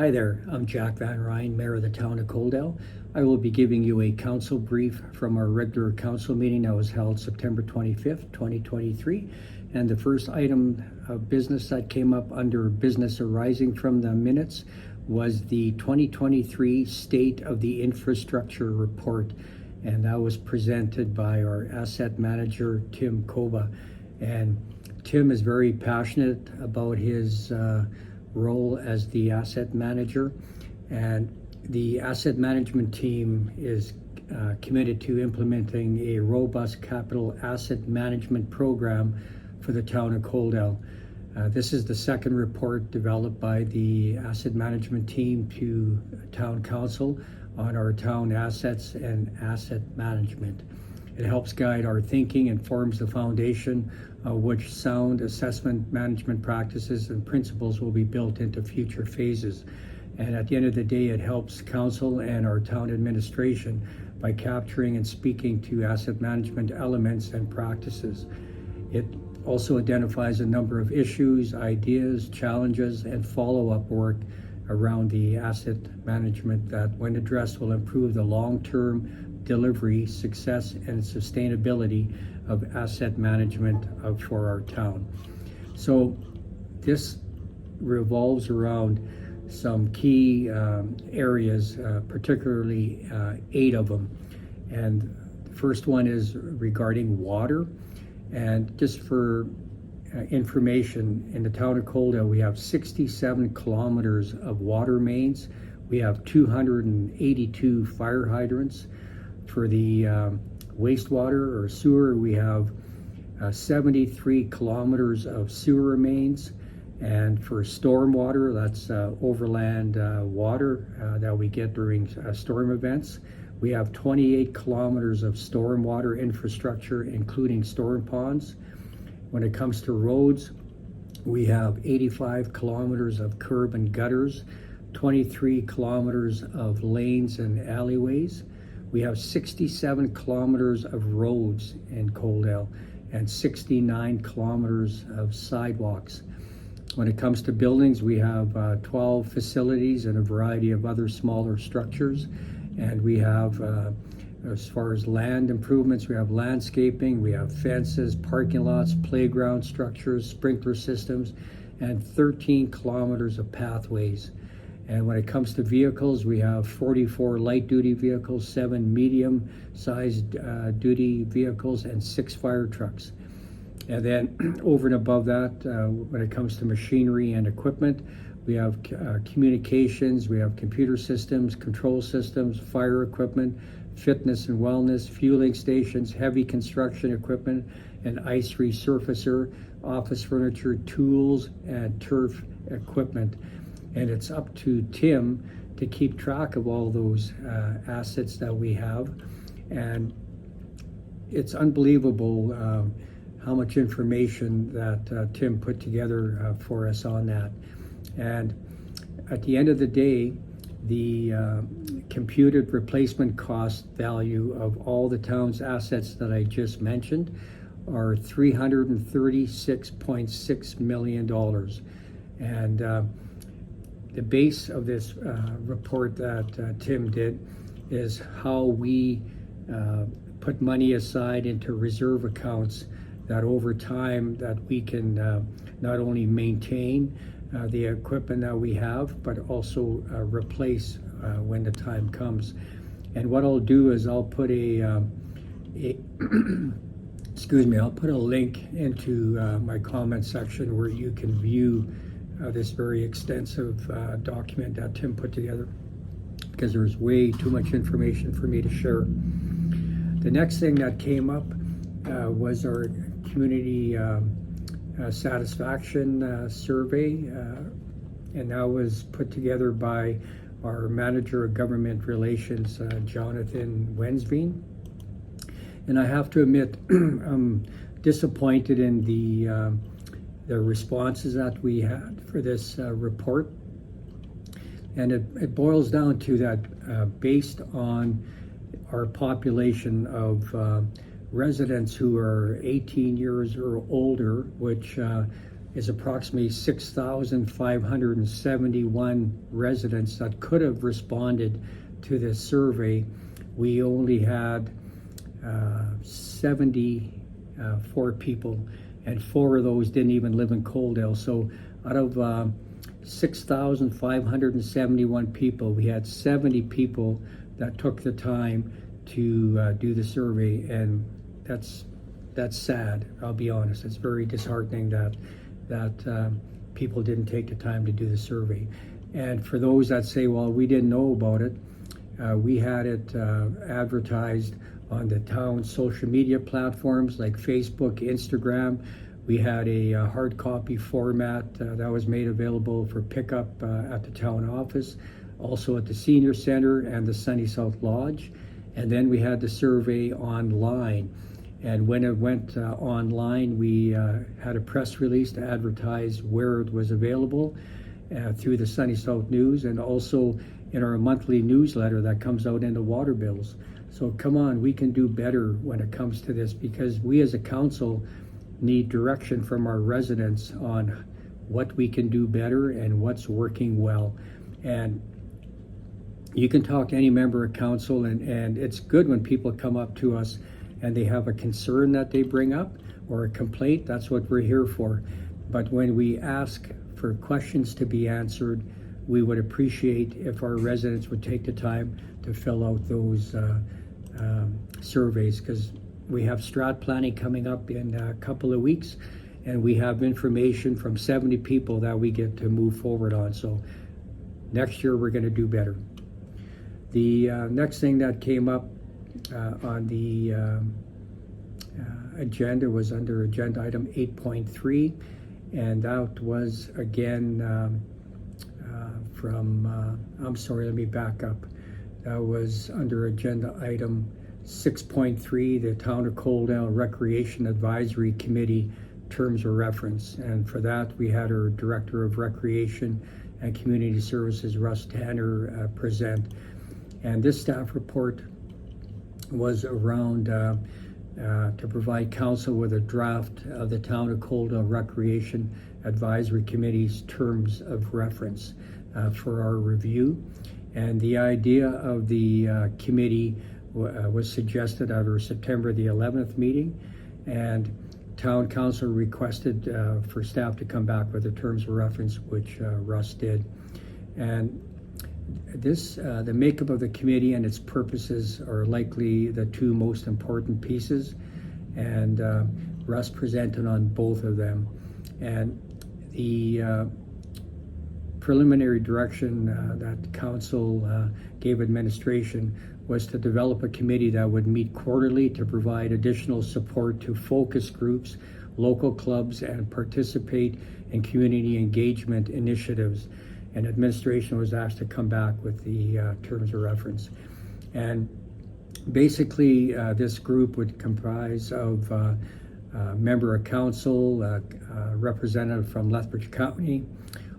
Hi there, I'm Jack Van Ryn, Mayor of the Town of Coaldale. I will be giving you a council brief from our regular council meeting that was held September 25th, 2023. And the first item of business that came up under business arising from the minutes was the 2023 State of the Infrastructure Report. And that was presented by our asset manager, Tim Koba. And Tim is very passionate about his role as the asset manager, and the asset management team is committed to implementing a robust capital asset management program for the town of Coaldale. This is the second report developed by the asset management team to town council on our town assets and asset management. It helps guide our thinking and forms the foundation which sound assessment management practices and principles will be built into future phases. And at the end of the day, it helps council and our town administration by capturing and speaking to asset management elements and practices. It also identifies a number of issues, ideas, challenges, and follow-up work around the asset management that, when addressed, will improve the long-term delivery, success, and sustainability of asset management for our town. So this revolves around some key areas, particularly 8 of them. And the first one is regarding water. And just for information, in the town of Coaldale, we have 67 kilometers of water mains. We have 282 fire hydrants. For the wastewater or sewer, we have 73 kilometers of sewer mains. And for stormwater, that's overland water that we get during storm events. We have 28 kilometers of stormwater infrastructure, including storm ponds. When it comes to roads, we have 85 kilometers of curb and gutters, 23 kilometers of lanes and alleyways. We have 67 kilometers of roads in Coaldale and 69 kilometers of sidewalks. When it comes to buildings, we have 12 facilities and a variety of other smaller structures. And we have, as far as land improvements, we have landscaping, we have fences, parking lots, playground structures, sprinkler systems, and 13 kilometers of pathways. And when it comes to vehicles, we have 44 light-duty vehicles, 7 medium-sized duty vehicles, and 6 fire trucks. And then over and above that, when it comes to machinery and equipment, we have communications, we have computer systems, control systems, fire equipment, fitness and wellness, fueling stations, heavy construction equipment, and ice resurfacer, office furniture, tools, and turf equipment. And it's up to Tim to keep track of all those assets that we have. And it's unbelievable how much information that Tim put together for us on that. And at the end of the day, the computed replacement cost value of all the town's assets that I just mentioned are $336.6 million. And the base of this report that Tim did is how we put money aside into reserve accounts that over time that we can not only maintain the equipment that we have, but also replace when the time comes. And what I'll do is I'll put I'll put a link into my comment section where you can view this very extensive document that Tim put together, because there's way too much information for me to share. The next thing that came up was our community satisfaction survey, and that was put together by our Manager of Government Relations, Jonathan Wensveen. And I have to admit, I'm disappointed in the responses that we had for this report. And it boils down to that based on our population of residents who are 18 years or older, which is approximately 6,571 residents that could have responded to this survey. We only had 74 people, and 4 of those didn't even live in Coaldale. So out of 6,571 people, we had 70 people that took the time to do the survey, and that's sad. I'll be honest. It's very disheartening that people didn't take the time to do the survey. And for those that say, well, we didn't know about it, we had it advertised on the town social media platforms like Facebook, Instagram. We had a hard copy format that was made available for pickup at the town office, also at the senior center and the Sunny South Lodge. And then we had the survey online. And when it went online, we had a press release to advertise where it was available through the Sunny South News, and also in our monthly newsletter that comes out in the water bills. So come on, we can do better when it comes to this, because we as a council need direction from our residents on what we can do better and what's working well. And you can talk to any member of council, and it's good when people come up to us and they have a concern that they bring up or a complaint. That's what we're here for. But when we ask for questions to be answered, we would appreciate if our residents would take the time to fill out those surveys, because we have strat planning coming up in a couple of weeks, and we have information from 70 people that we get to move forward on. So next year we're going to do better. The next thing that came up on the agenda was under agenda item 8.3, and that was again I'm sorry, let me back up. That was under agenda item 6.3, the Town of Coaldale Recreation Advisory Committee terms of reference. And for that, we had our Director of Recreation and Community Services, Russ Tanner, present. And this staff report was around to provide council with a draft of the Town of Coaldale Recreation Advisory Committee's terms of reference for our review. And the idea of the committee was suggested at our September the 11th meeting, and Town Council requested for staff to come back with the terms of reference, which Russ did. And this, the makeup of the committee and its purposes are likely the two most important pieces, and Russ presented on both of them. And the preliminary direction that council gave administration was to develop a committee that would meet quarterly to provide additional support to focus groups, local clubs, and participate in community engagement initiatives. And administration was asked to come back with the terms of reference. And basically this group would comprise of member of council, representative from Lethbridge County,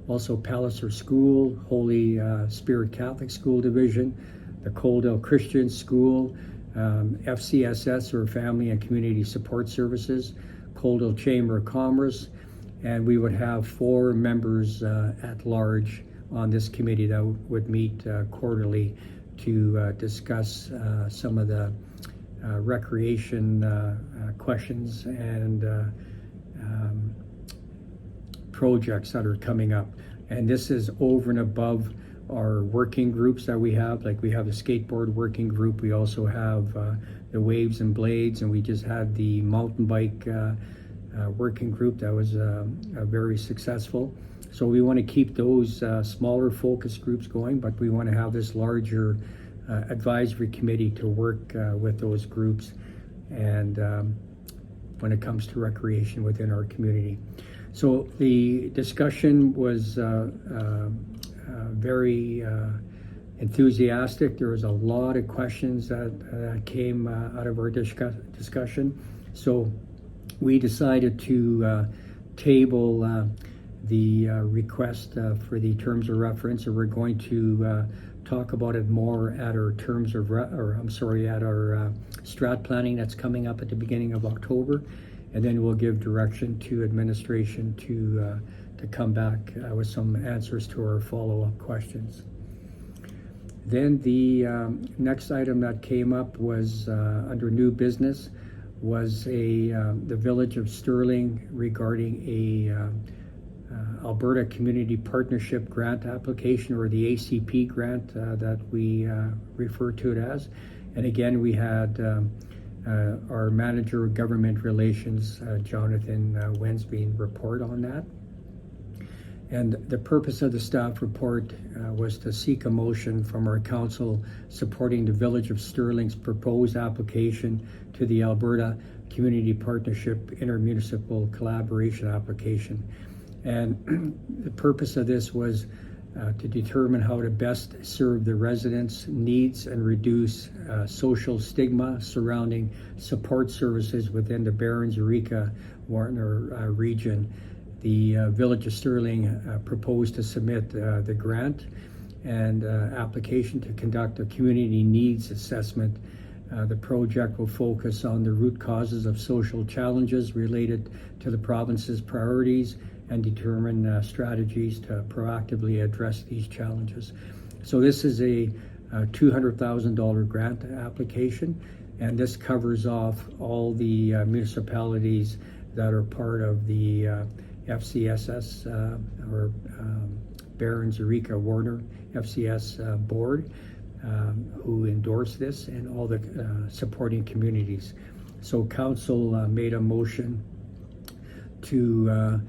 also Palliser School, Holy Spirit Catholic School Division, the Coaldale Christian School, FCSS, or Family and Community Support Services, Coaldale Chamber of Commerce, and we would have 4 members at large on this committee that would meet quarterly to discuss some of the recreation questions and projects that are coming up. And this is over and above our working groups that we have. Like, we have a skateboard working group, we also have the Waves and Blades, and we just had the mountain bike working group that was very successful. So we want to keep those smaller focus groups going, but we want to have this larger advisory committee to work with those groups and when it comes to recreation within our community. So the discussion was very enthusiastic. There was a lot of questions that came out of our discussion. So we decided to table the request for the terms of reference, and we're going to talk about it more at our at our strat planning that's coming up at the beginning of October. and then we'll give direction to administration to come back with some answers to our follow-up questions. Then the next item that came up was under new business was the Village of Sterling regarding a Alberta Community Partnership Grant application, or the ACP grant that we refer to it as. And again, we had our Manager of Government Relations, Jonathan Wensby, report on that. And the purpose of the staff report was to seek a motion from our council supporting the Village of Sterling's proposed application to the Alberta Community Partnership Intermunicipal Collaboration application. And the purpose of this was to determine how to best serve the residents' needs and reduce social stigma surrounding support services within the Barons Eureka Warner region. The Village of Sterling proposed to submit the grant and application to conduct a community needs assessment. The project will focus on the root causes of social challenges related to the province's priorities and determine strategies to proactively address these challenges. So this is a $200,000 grant application, and this covers off all the municipalities that are part of the FCSS or Barons Eureka Warner FCS board who endorsed this, and all the supporting communities. So council made a motion to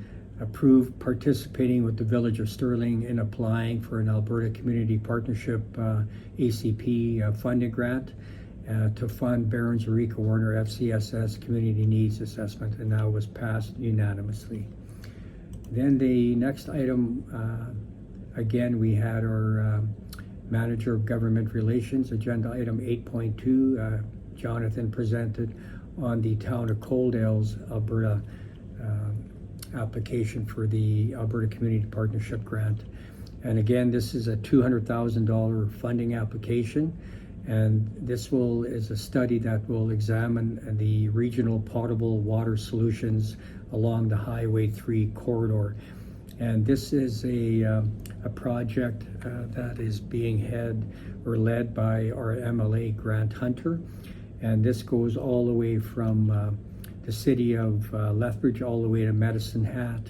approve participating with the Village of Sterling in applying for an Alberta Community Partnership ACP funding grant to fund Barons Eureka Warner FCSS Community Needs Assessment, and that was passed unanimously. Then the next item, again, we had our Manager of Government Relations, agenda item 8.2. Jonathan presented on the Town of Coaldale's Alberta application for the Alberta Community Partnership Grant. And again, this is a $200,000 funding application, and this is a study that will examine the regional potable water solutions along the Highway 3 corridor. And this is a project that is being led by our MLA Grant Hunter, and this goes all the way from the city of Lethbridge all the way to Medicine Hat,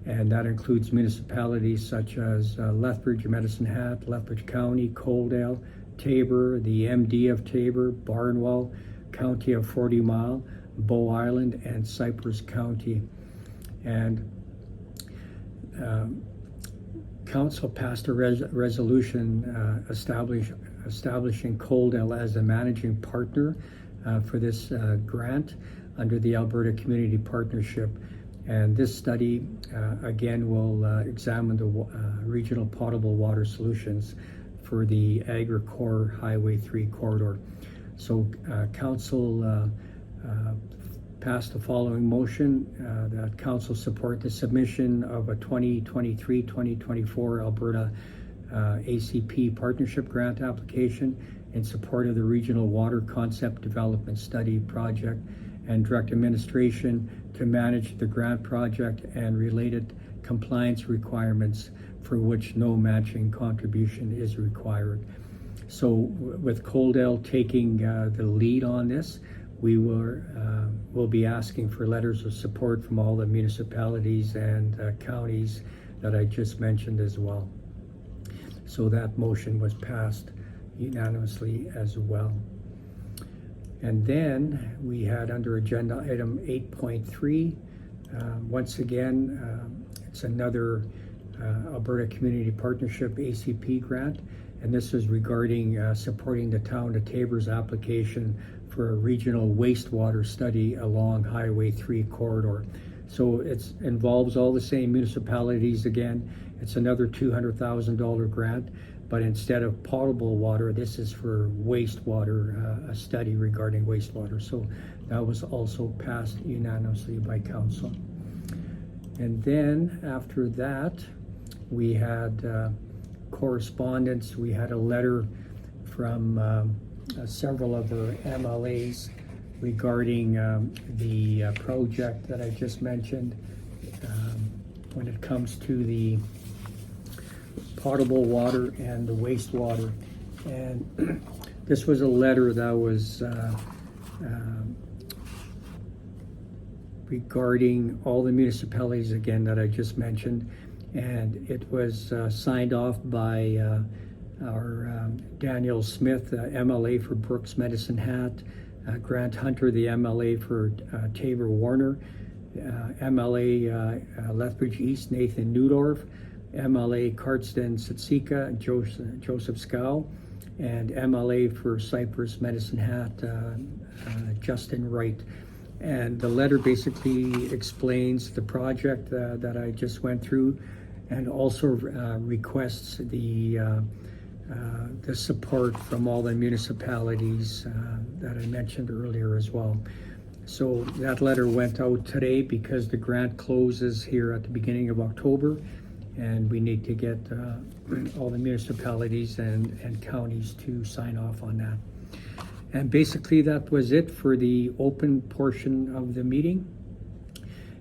and that includes municipalities such as Lethbridge, Medicine Hat, Lethbridge County, Coaldale, Taber, the MD of Taber, Barnwell, County of 40 Mile, Bow Island, and Cypress County. And council passed a resolution establishing Coaldale as a managing partner for this grant under the Alberta Community Partnership. And this study, again, will examine the regional potable water solutions for the AgriCorps Highway 3 corridor. So council passed the following motion, that council support the submission of a 2023-2024 Alberta ACP Partnership Grant application in support of the Regional Water Concept Development Study project, and direct administration to manage the grant project and related compliance requirements for which no matching contribution is required. So with Coaldale taking the lead on this, we will be asking for letters of support from all the municipalities and counties that I just mentioned as well. So that motion was passed unanimously as well. And then we had under agenda item 8.3, once again, it's another Alberta Community Partnership ACP grant, and this is regarding supporting the Town of Taber's application for a regional wastewater study along Highway 3 corridor. So it involves all the same municipalities again. It's another $200,000 grant, but instead of potable water, this is for wastewater, a study regarding wastewater. So that was also passed unanimously by council. And then after that, we had correspondence. We had a letter from several of our MLAs regarding the project that I just mentioned when it comes to the potable water and the wastewater. And this was a letter that was regarding all the municipalities again that I just mentioned, and it was signed off by our Daniel Smith, MLA for Brooks Medicine Hat, Grant Hunter, the MLA for Tabor Warner, MLA Lethbridge East, Nathan Newdorf, MLA Cardston Sitsika, Joseph Scow, and MLA for Cypress Medicine Hat, Justin Wright. And the letter basically explains the project that I just went through, and also requests the support from all the municipalities that I mentioned earlier as well. So that letter went out today because the grant closes here at the beginning of October, and we need to get all the municipalities and counties to sign off on that. And basically that was it for the open portion of the meeting.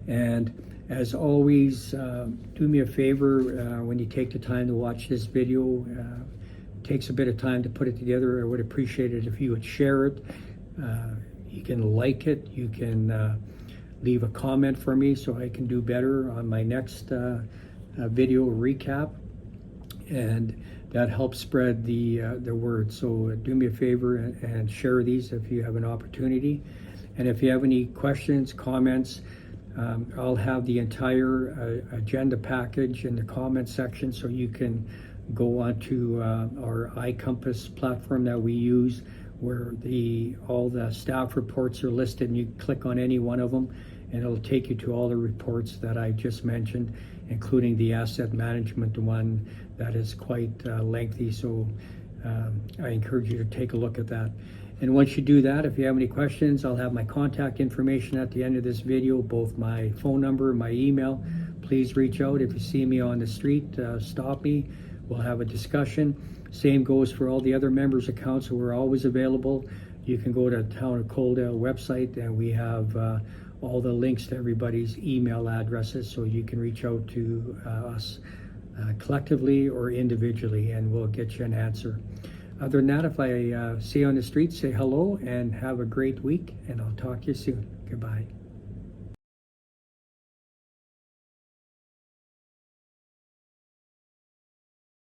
And as always, do me a favor when you take the time to watch this video. It takes a bit of time to put it together. I would appreciate it if you would share it. You can like it. You can leave a comment for me so I can do better on my next video recap. And that helps spread the word. So do me a favor and share these if you have an opportunity. And if you have any questions, comments, I'll have the entire agenda package in the comment section, so you can go onto our iCompass platform that we use, where all the staff reports are listed, and you click on any one of them and it'll take you to all the reports that I just mentioned, including the asset management one that is quite lengthy. So I encourage you to take a look at that. And once you do that, if you have any questions, I'll have my contact information at the end of this video, both my phone number, my email. Please reach out. If you see me on the street, stop me. We'll have a discussion. Same goes for all the other members of council. We're always available. You can go to Town of Coaldale website, and we have all the links to everybody's email addresses, so you can reach out to us collectively or individually, and we'll get you an answer. Other than that, if I see you on the street, say hello and have a great week, and I'll talk to you soon. Goodbye.